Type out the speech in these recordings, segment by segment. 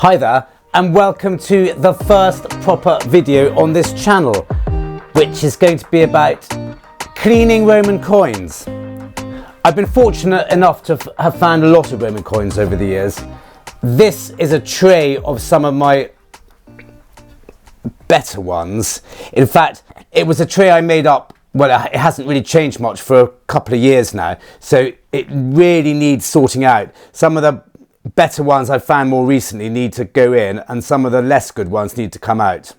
Hi there, and welcome to the first proper video on this channel, which is going to be about cleaning Roman coins. I've been fortunate enough to have found a lot of Roman coins over the years. This is a tray of some of my better ones. In fact, it was a tray I made up. Well, it hasn't really changed much for a couple of years now, so it really needs sorting out. Some of the better ones I've found more recently need to go in, and some of the less good ones need to come out.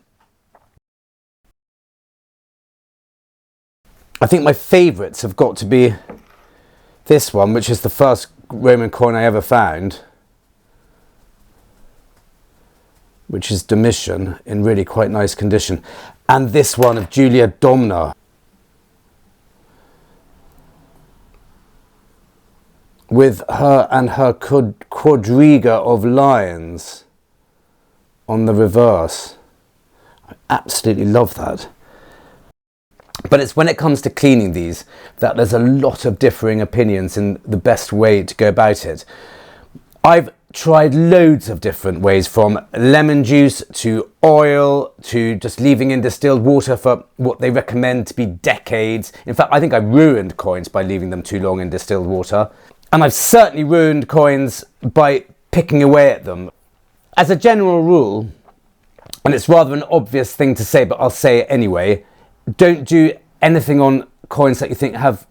I think my favourites have got to be this one, which is the first Roman coin I ever found, which is Domitian in really quite nice condition, and this one of Julia Domna, with her and her quadriga of lions on the reverse. I absolutely love that. But it's when it comes to cleaning these that there's a lot of differing opinions in the best way to go about it. I've tried loads of different ways, from lemon juice to oil to just leaving in distilled water for what they recommend to be decades. In fact, I think I've ruined coins by leaving them too long in distilled water. And I've certainly ruined coins by picking away at them. As a general rule, and it's rather an obvious thing to say, but I'll say it anyway, don't do anything on coins that you think have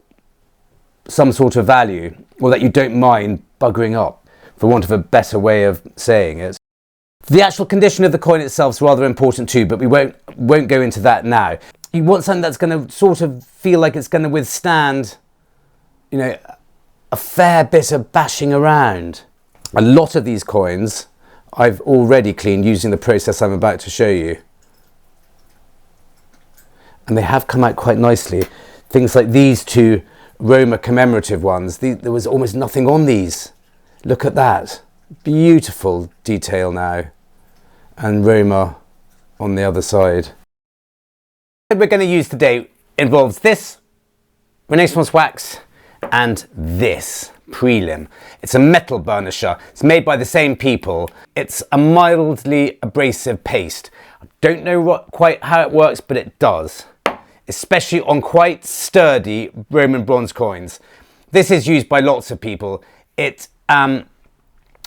some sort of value, or that you don't mind buggering up, for want of a better way of saying it. The actual condition of the coin itself is rather important too, but we won't go into that now. You want something that's going to sort of feel like it's going to withstand, you know, a fair bit of bashing around. A lot of these coins I've already cleaned using the process I'm about to show you, and they have come out quite nicely. Things like these two Roma commemorative ones, there was almost nothing on these. Look at that, beautiful detail now, and Roma on the other side. What we're going to use today involves this Renaissance wax and this prelim. It's a metal burnisher. It's made by the same people. It's a mildly abrasive paste. I don't know quite how it works, but it does, especially on quite sturdy Roman bronze coins. This is used by lots of people. It's a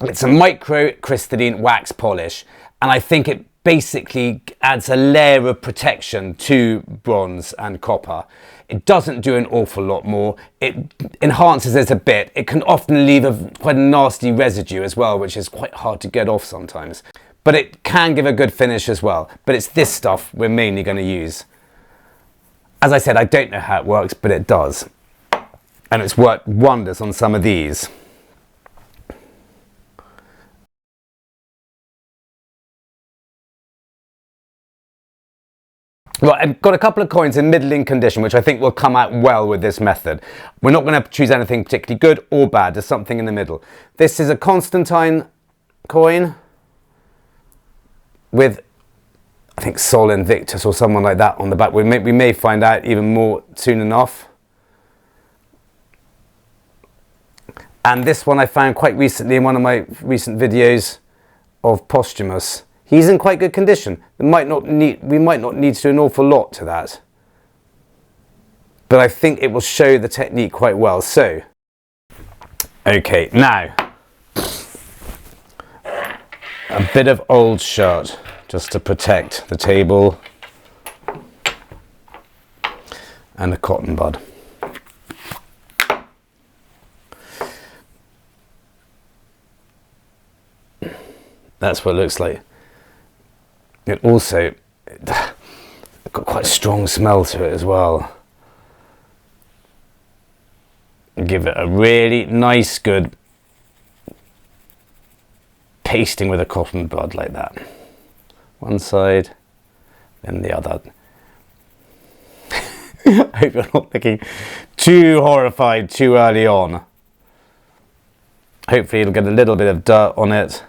microcrystalline wax polish, and I think it basically adds a layer of protection to bronze and copper. It doesn't do an awful lot more. It enhances it a bit. It can often leave quite a nasty residue as well, which is quite hard to get off sometimes. But it can give a good finish as well. But it's this stuff we're mainly going to use. As I said, I don't know how it works, but it does. And it's worked wonders on some of these. Right, I've got a couple of coins in middling condition, which I think will come out well with this method. We're not going to choose anything particularly good or bad. There's something in the middle. This is a Constantine coin with, I think, Sol Invictus or someone like that on the back. We may find out even more soon enough. And this one I found quite recently in one of my recent videos of Posthumous. He's in quite good condition. We might not need to do an awful lot to that, but I think it will show the technique quite well. So, okay, now a bit of old shirt just to protect the table, and a cotton bud. That's what it looks like. It also got quite a strong smell to it as well. Give it a really nice, good pasting with a cotton bud like that. One side, then the other. I hope you're not looking too horrified too early on. Hopefully it'll get a little bit of dirt on it.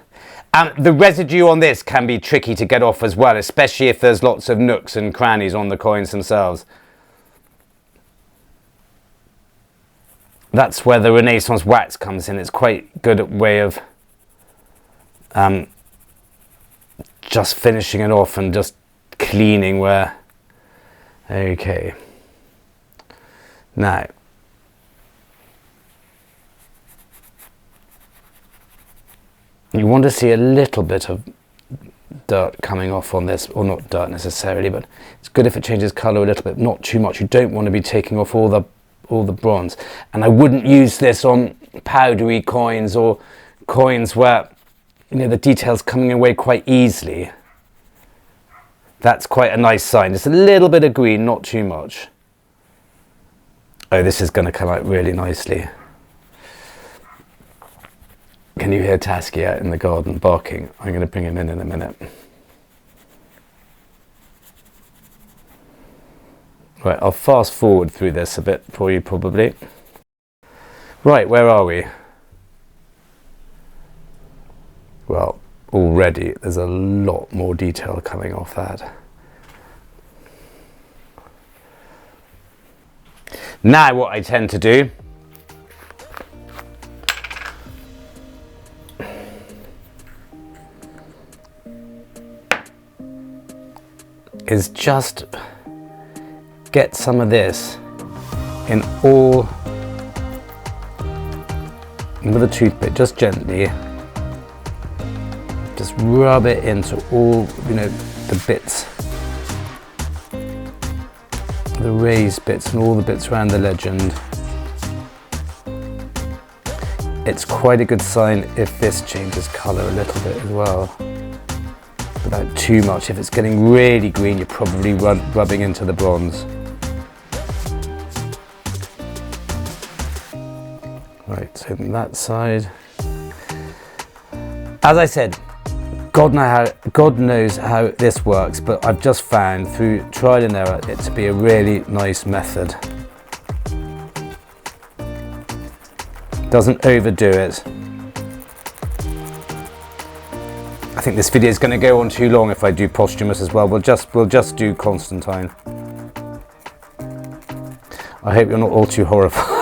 The residue on this can be tricky to get off as well, especially if there's lots of nooks and crannies on the coins themselves. That's where the Renaissance wax comes in. It's quite a good way of just finishing it off and just cleaning where. Okay. Now, you want to see a little bit of dirt coming off on this, or not dirt necessarily, but it's good if it changes colour a little bit, not too much. You don't want to be taking off all the bronze. And I wouldn't use this on powdery coins or coins where, you know, the detail's coming away quite easily. That's quite a nice sign. Just a little bit of green, not too much. Oh, this is going to come out really nicely. Can you hear Tasky out in the garden barking? I'm going to bring him in a minute. Right, I'll fast forward through this a bit for you probably. Right, where are we? Well, already there's a lot more detail coming off that. Now what I tend to do is just get some of this in all, with a toothpick, just gently, just rub it into all, you know, the bits, the raised bits and all the bits around the legend. It's quite a good sign if this changes colour a little bit as well, without too much. If it's getting really green, you're probably rubbing into the bronze. Right, so that side. As I said, God knows how this works, but I've just found through trial and error it to be a really nice method. Doesn't overdo it. I think this video is going to go on too long if I do posthumous as well. We'll just do Constantine. I hope you're not all too horrified.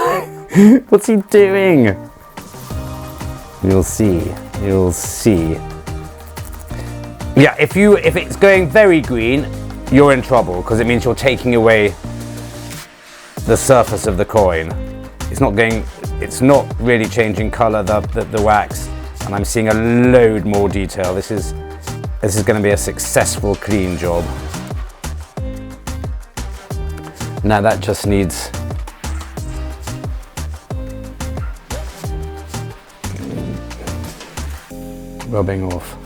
What's he doing? You'll see. You'll see. Yeah, if it's going very green, you're in trouble, because it means you're taking away the surface of the coin. It's not really changing colour, the wax, and I'm seeing a load more detail. This is going to be a successful clean job. Now that just needs rubbing off.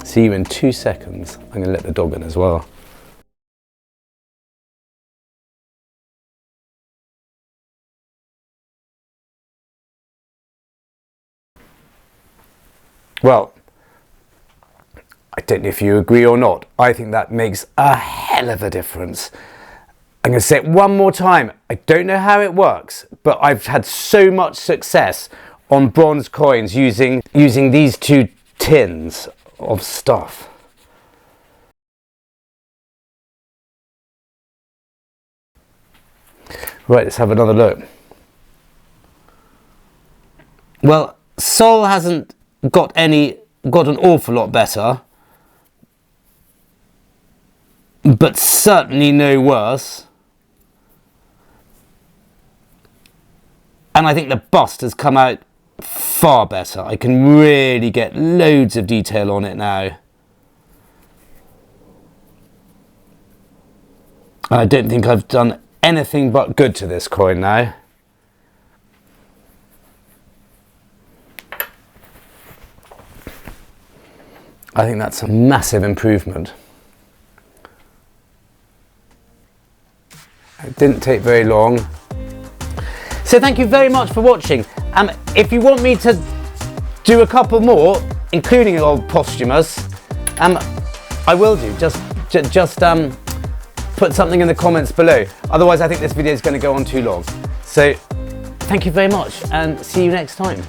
See you in 2 seconds. I'm going to let the dog in as well. Well, I don't know if you agree or not. I think that makes a hell of a difference. I'm going to say it one more time. I don't know how it works, but I've had so much success on bronze coins using these two tins of stuff. Right, let's have another look. Well, Sol hasn't got an awful lot better, but certainly no worse. And I think the bust has come out far better. I can really get loads of detail on it now. I don't think I've done anything but good to this coin now. I think that's a massive improvement. It didn't take very long. So thank you very much for watching. If you want me to do a couple more, including old posthumous, I will do. Just put something in the comments below. Otherwise, I think this video is going to go on too long. So thank you very much, and see you next time.